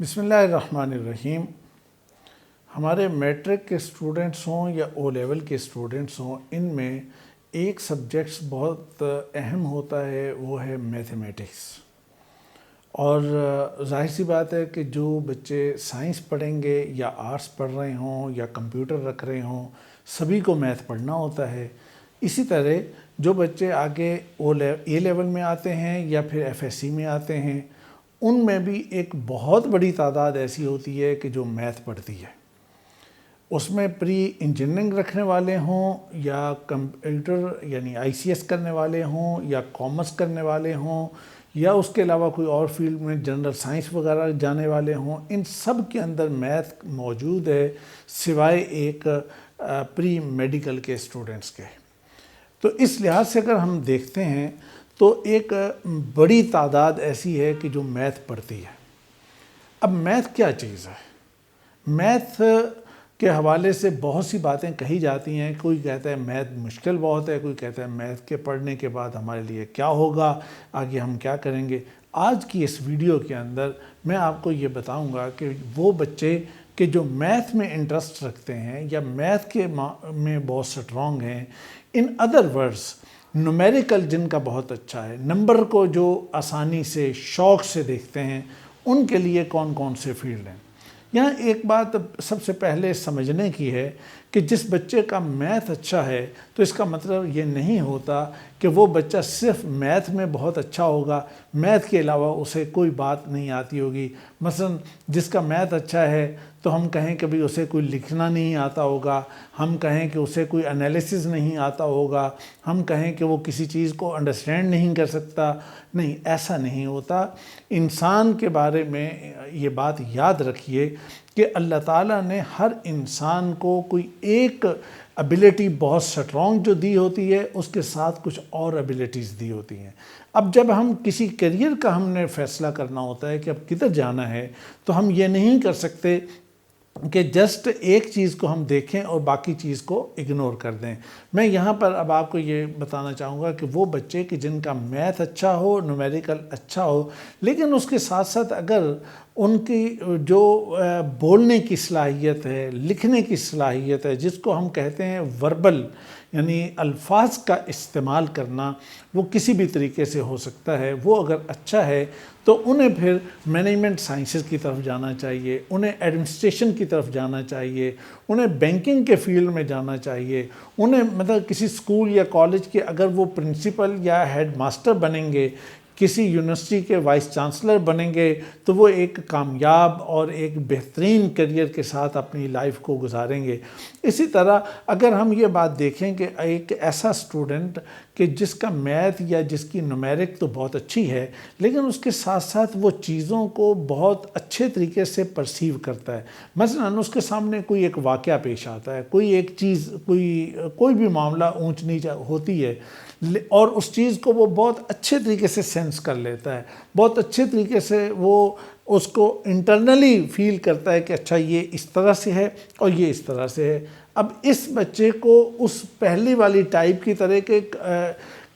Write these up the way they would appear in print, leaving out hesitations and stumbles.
بسم اللہ الرحمن الرحیم۔ ہمارے میٹرک کے اسٹوڈنٹس ہوں یا او لیول کے اسٹوڈنٹس ہوں، ان میں ایک سبجیکٹس بہت اہم ہوتا ہے، وہ ہے میتھمیٹکس۔ اور ظاہر سی بات ہے کہ جو بچے سائنس پڑھیں گے یا آرٹس پڑھ رہے ہوں یا کمپیوٹر رکھ رہے ہوں، سبھی کو میتھ پڑھنا ہوتا ہے۔ اسی طرح جو بچے آگے اے لیول میں آتے ہیں یا پھر ایف ایس سی میں آتے ہیں، ان میں بھی ایک بہت بڑی تعداد ایسی ہوتی ہے کہ جو میتھ پڑھتی ہے۔ اس میں پری انجینئرنگ رکھنے والے ہوں یا کمپیوٹر یعنی آئی سی ایس کرنے والے ہوں یا کامرس کرنے والے ہوں یا اس کے علاوہ کوئی اور فیلڈ میں جنرل سائنس وغیرہ جانے والے ہوں، ان سب کے اندر میتھ موجود ہے، سوائے ایک پری میڈیکل کے اسٹوڈنٹس کے۔ تو اس لحاظ سے اگر ہم دیکھتے ہیں تو ایک بڑی تعداد ایسی ہے کہ جو میتھ پڑھتی ہے۔ اب میتھ کیا چیز ہے؟ میتھ کے حوالے سے بہت سی باتیں کہی جاتی ہیں۔ کوئی کہتا ہے میتھ مشکل بہت ہے، کوئی کہتا ہے میتھ کے پڑھنے کے بعد ہمارے لیے کیا ہوگا، آگے ہم کیا کریں گے۔ آج کی اس ویڈیو کے اندر میں آپ کو یہ بتاؤں گا کہ وہ بچے کہ جو میتھ میں انٹرسٹ رکھتے ہیں یا میتھ کے میں بہت سٹرونگ ہیں، ان ادر ورڈز نومیریکل جن کا بہت اچھا ہے، نمبر کو جو آسانی سے شوق سے دیکھتے ہیں، ان کے لیے کون کون سے فیلڈ ہیں۔ یہاں ایک بات سب سے پہلے سمجھنے کی ہے کہ جس بچے کا میتھ اچھا ہے تو اس کا مطلب یہ نہیں ہوتا کہ وہ بچہ صرف میتھ میں بہت اچھا ہوگا، میتھ کے علاوہ اسے کوئی بات نہیں آتی ہوگی۔ مثلا جس کا میتھ اچھا ہے تو ہم کہیں کہ اسے کوئی لکھنا نہیں آتا ہوگا، ہم کہیں کہ اسے کوئی انالیسز نہیں آتا ہوگا، ہم کہیں کہ وہ کسی چیز کو انڈرسٹینڈ نہیں کر سکتا۔ نہیں، ایسا نہیں ہوتا۔ انسان کے بارے میں یہ بات یاد رکھیے کہ اللہ تعالیٰ نے ہر انسان کو کوئی ایک ایبیلٹی بہت سٹرونگ جو دی ہوتی ہے، اس کے ساتھ کچھ اور ایبیلٹیز دی ہوتی ہیں۔ اب جب ہم کسی کیریئر کا ہم نے فیصلہ کرنا ہوتا ہے کہ اب کدھر جانا ہے، تو ہم یہ نہیں کر سکتے کہ جسٹ ایک چیز کو ہم دیکھیں اور باقی چیز کو اگنور کر دیں۔ میں یہاں پر اب آپ کو یہ بتانا چاہوں گا کہ وہ بچے کہ جن کا میتھ اچھا ہو، نومیریکل اچھا ہو، لیکن اس کے ساتھ ساتھ اگر ان کی جو بولنے کی صلاحیت ہے، لکھنے کی صلاحیت ہے، جس کو ہم کہتے ہیں وربل یعنی الفاظ کا استعمال کرنا، وہ کسی بھی طریقے سے ہو سکتا ہے، وہ اگر اچھا ہے تو انہیں پھر مینجمنٹ سائنسز کی طرف جانا چاہیے، انہیں ایڈمنسٹریشن کی طرف جانا چاہیے، انہیں بینکنگ کے فیلڈ میں جانا چاہیے، انہیں مطلب کسی اسکول یا کالج کے اگر وہ پرنسپل یا ہیڈ ماسٹر بنیں گے، کسی یونیورسٹی کے وائس چانسلر بنیں گے، تو وہ ایک کامیاب اور ایک بہترین کیریئر کے ساتھ اپنی لائف کو گزاریں گے۔ اسی طرح اگر ہم یہ بات دیکھیں کہ ایک ایسا اسٹوڈنٹ کہ جس کا میتھ یا جس کی نومیرک تو بہت اچھی ہے، لیکن اس کے ساتھ ساتھ وہ چیزوں کو بہت اچھے طریقے سے پرسیو کرتا ہے۔ مثلا اس کے سامنے کوئی ایک واقعہ پیش آتا ہے، کوئی ایک چیز، کوئی بھی معاملہ اونچ نیچ ہوتی ہے، اور اس چیز کو وہ بہت اچھے طریقے سے سینس کر لیتا ہے، بہت اچھے طریقے سے وہ اس کو انٹرنلی فیل کرتا ہے کہ اچھا یہ اس طرح سے ہے اور یہ اس طرح سے ہے۔ اب اس بچے کو اس پہلی والی ٹائپ کی طرح کے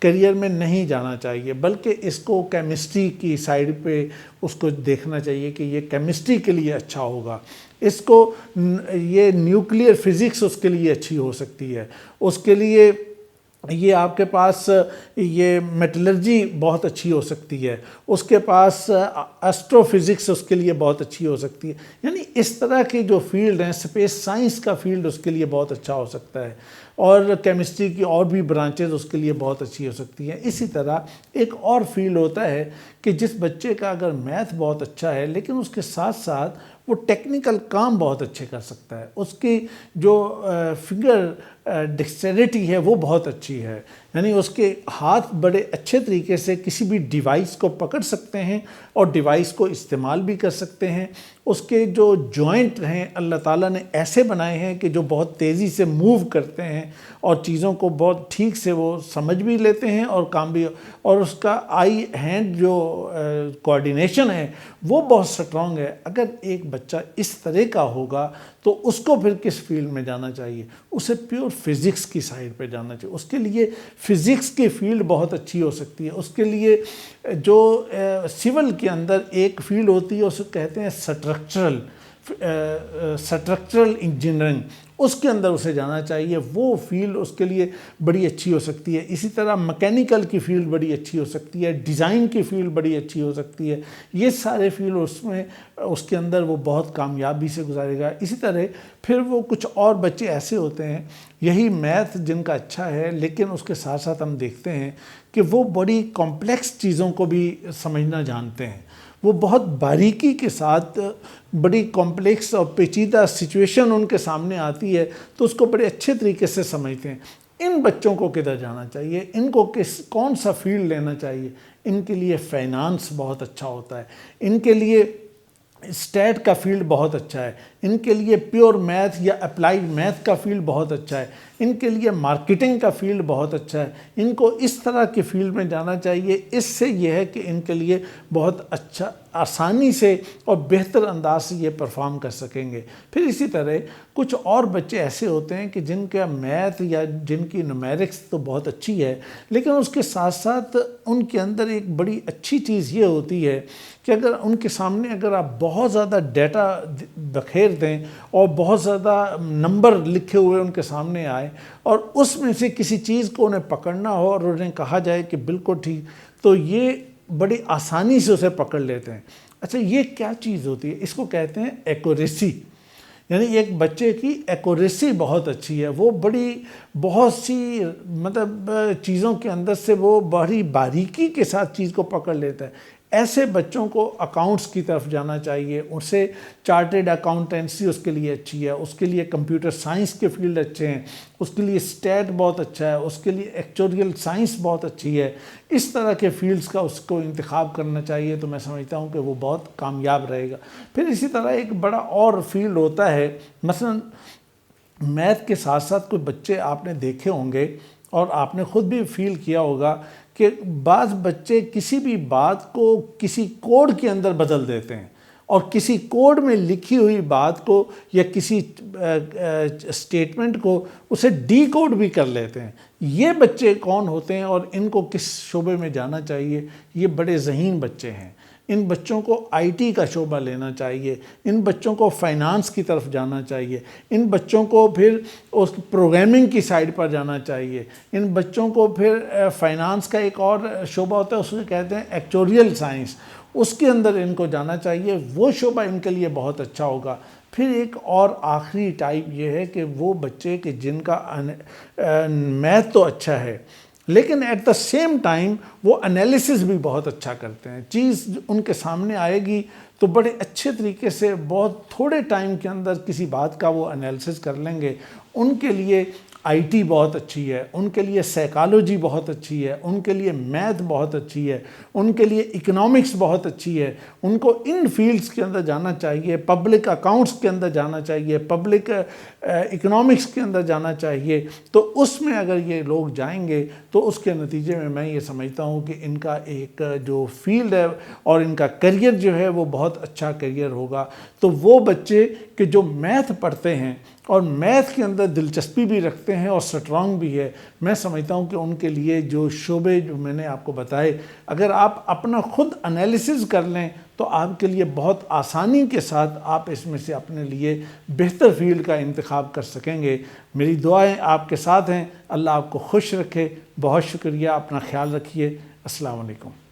کیریئر میں نہیں جانا چاہیے، بلکہ اس کو کیمسٹری کی سائیڈ پہ اس کو دیکھنا چاہیے کہ یہ کیمسٹری کے لیے اچھا ہوگا، اس کو یہ نیوکلیئر فزکس اس کے لیے اچھی ہو سکتی ہے، اس کے لیے یہ آپ کے پاس یہ میٹلرجی بہت اچھی ہو سکتی ہے، اس کے پاس ایسٹرو فزکس اس کے لیے بہت اچھی ہو سکتی ہے۔ یعنی اس طرح کے جو فیلڈ ہیں، اسپیس سائنس کا فیلڈ اس کے لیے بہت اچھا ہو سکتا ہے، اور کیمسٹری کی اور بھی برانچز اس کے لیے بہت اچھی ہو سکتی ہیں۔ اسی طرح ایک اور فیلڈ ہوتا ہے کہ جس بچے کا اگر میتھ بہت اچھا ہے، لیکن اس کے ساتھ ساتھ وہ ٹیکنیکل کام بہت اچھے کر سکتا ہے، اس کی جو فنگر ڈیکسٹریٹی ہے وہ بہت اچھی ہے، یعنی اس کے ہاتھ بڑے اچھے طریقے سے کسی بھی ڈیوائس کو پکڑ سکتے ہیں اور ڈیوائس کو استعمال بھی کر سکتے ہیں۔ اس کے جو جوائنٹ ہیں اللہ تعالیٰ نے ایسے بنائے ہیں کہ جو بہت تیزی سے موو کرتے ہیں اور چیزوں کو بہت ٹھیک سے وہ سمجھ بھی لیتے ہیں اور کام بھی، اور اس کا آئی ہینڈ جو کوآرڈینیشن ہے وہ بہت سٹرونگ ہے۔ اگر ایک بچہ اس طرح کا ہوگا تو تو اس کو پھر کس فیلڈ میں جانا چاہیے؟ اسے پیور فزکس کی سائڈ پہ جانا چاہیے. اس کے لیے فزکس کی فیلڈ بہت اچھی ہو سکتی ہے. اس کے لیے جو سول کے اندر ایک فیلڈ ہوتی ہے اسے کہتے ہیں سٹرکچرل انجینئرنگ، اس کے اندر اسے جانا چاہیے. وہ فیلڈ اس کے لیے بڑی اچھی ہو سکتی ہے. اسی طرح مکینیکل کی فیلڈ بڑی اچھی ہو سکتی ہے، ڈیزائن کی فیلڈ بڑی اچھی ہو سکتی ہے. یہ سارے فیلڈ اس کے اندر وہ بہت کامیابی سے گزارے گا. اسی طرح پھر وہ کچھ اور بچے ایسے ہوتے ہیں، یہی میتھ جن کا اچھا ہے، لیکن اس کے ساتھ ساتھ ہم دیکھتے ہیں کہ وہ بڑی کمپلیکس چیزوں کو بھی سمجھنا جانتے ہیں. وہ بہت باریکی کے ساتھ بڑی کمپلیکس اور پیچیدہ سچویشن ان کے سامنے آتی ہے تو اس کو بڑے اچھے طریقے سے سمجھتے ہیں. ان بچوں کو کدھر جانا چاہیے؟ ان کو کون سا فیلڈ لینا چاہیے؟ ان کے لیے فائنانس بہت اچھا ہوتا ہے، ان کے لیے اسٹیٹ کا فیلڈ بہت اچھا ہے، ان کے لیے پیور میتھ یا اپلائیڈ میتھ کا فیلڈ بہت اچھا ہے، ان کے لیے مارکیٹنگ کا فیلڈ بہت اچھا ہے. ان کو اس طرح کے فیلڈ میں جانا چاہیے. اس سے یہ ہے کہ ان کے لیے بہت اچھا آسانی سے اور بہتر انداز سے یہ پرفارم کر سکیں گے. پھر اسی طرح کچھ اور بچے ایسے ہوتے ہیں کہ جن کا میتھ یا جن کی نومیرکس تو بہت اچھی ہے، لیکن اس کے ساتھ ساتھ ان کے اندر ایک بڑی اچھی چیز یہ ہوتی ہے کہ اگر ان کے سامنے اگر آپ بہت زیادہ ڈیٹا بکھیر دیں اور بہت زیادہ نمبر لکھے ہوئے ان کے سامنے آئے اور اس میں سے کسی چیز کو انہیں پکڑنا ہو اور انہیں کہا جائے کہ بالکل ٹھیک، تو یہ بڑی آسانی سے اسے پکڑ لیتے ہیں. اچھا، یہ کیا چیز ہوتی ہے؟ اس کو کہتے ہیں ایکوریسی. یعنی ایک بچے کی ایکوریسی بہت اچھی ہے، وہ بہت سی چیزوں کے اندر سے وہ بڑی باریکی کے ساتھ چیز کو پکڑ لیتا ہے. ایسے بچوں کو اکاؤنٹس کی طرف جانا چاہیے. اسے چارٹرڈ اکاؤنٹنسی اس کے لیے اچھی ہے، اس کے لیے کمپیوٹر سائنس کے فیلڈ اچھے ہیں، اس کے لیے اسٹیٹ بہت اچھا ہے، اس کے لیے ایکچوریل سائنس بہت اچھی ہے. اس طرح کے فیلڈز کا اس کو انتخاب کرنا چاہیے تو میں سمجھتا ہوں کہ وہ بہت کامیاب رہے گا. پھر اسی طرح ایک بڑا اور فیلڈ ہوتا ہے، مثلا میتھ کے ساتھ ساتھ کوئی بچے آپ نے دیکھے ہوں گے اور آپ نے خود بھی فیل کیا ہوگا کہ بعض بچے کسی بھی بات کو کسی کوڈ کے اندر بدل دیتے ہیں اور کسی کوڈ میں لکھی ہوئی بات کو یا کسی اسٹیٹمنٹ کو اسے ڈی کوڈ بھی کر لیتے ہیں. یہ بچے کون ہوتے ہیں اور ان کو کس شعبے میں جانا چاہیے؟ یہ بڑے ذہین بچے ہیں. ان بچوں کو آئی ٹی کا شعبہ لینا چاہیے، ان بچوں کو فائنانس کی طرف جانا چاہیے، ان بچوں کو پھر اس پروگرامنگ کی سائڈ پر جانا چاہیے. ان بچوں کو پھر فائنانس کا ایک اور شعبہ ہوتا ہے، اس کو کہتے ہیں ایکچوریل سائنس، اس کے اندر ان کو جانا چاہیے. وہ شعبہ ان کے لیے بہت اچھا ہوگا. پھر ایک اور آخری ٹائپ یہ ہے کہ وہ بچے کہ جن کا میتھ تو اچھا ہے لیکن ایٹ دا سیم ٹائم وہ انالیسس بھی بہت اچھا کرتے ہیں. چیز ان کے سامنے آئے گی تو بڑے اچھے طریقے سے بہت تھوڑے ٹائم کے اندر کسی بات کا وہ انالیسس کر لیں گے. ان کے لیے آئی ٹی بہت اچھی ہے، ان کے لیے سائیکالوجی بہت اچھی ہے، ان کے لیے میتھ بہت اچھی ہے، ان کے لیے اکنامکس بہت اچھی ہے. ان کو ان فیلڈز کے اندر جانا چاہیے، پبلک اکاؤنٹس کے اندر جانا چاہیے، پبلک اکنامکس کے اندر جانا چاہیے. تو اس میں اگر یہ لوگ جائیں گے تو اس کے نتیجے میں یہ سمجھتا ہوں کہ ان کا ایک جو فیلڈ ہے اور ان کا کریئر جو ہے وہ بہت اچھا کریئر ہوگا. تو وہ بچے کہ جو میتھ پڑھتے ہیں اور میتھ کے اندر دلچسپی بھی رکھتے ہیں اور سٹرانگ بھی ہے، میں سمجھتا ہوں کہ ان کے لیے جو شعبے جو میں نے آپ کو بتائے، اگر آپ اپنا خود انالیسز کر لیں تو آپ کے لیے بہت آسانی کے ساتھ آپ اس میں سے اپنے لیے بہتر فیلڈ کا انتخاب کر سکیں گے. میری دعائیں آپ کے ساتھ ہیں. اللہ آپ کو خوش رکھے. بہت شکریہ. اپنا خیال رکھیے. السلام علیکم.